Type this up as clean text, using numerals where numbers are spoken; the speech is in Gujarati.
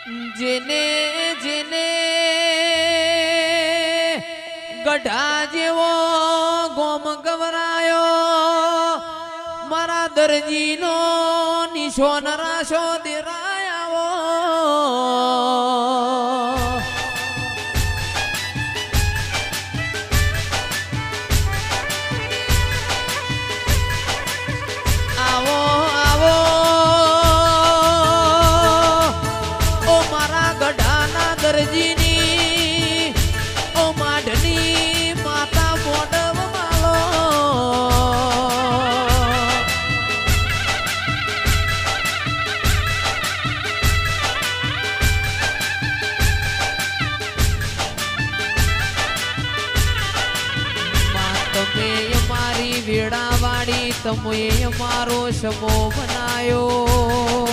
જેને જેને ગઢા જેવો ગોમ ગવરાયો મારા દરજીનો નિશોન રાશો દેરાયાવો આવો આવો ઓ મારા ગઢાના દરજીની ઓ માઢની માતા મોઢવ માલો તમે મારી વેળાવાળી તમે મારો સમો બનાયો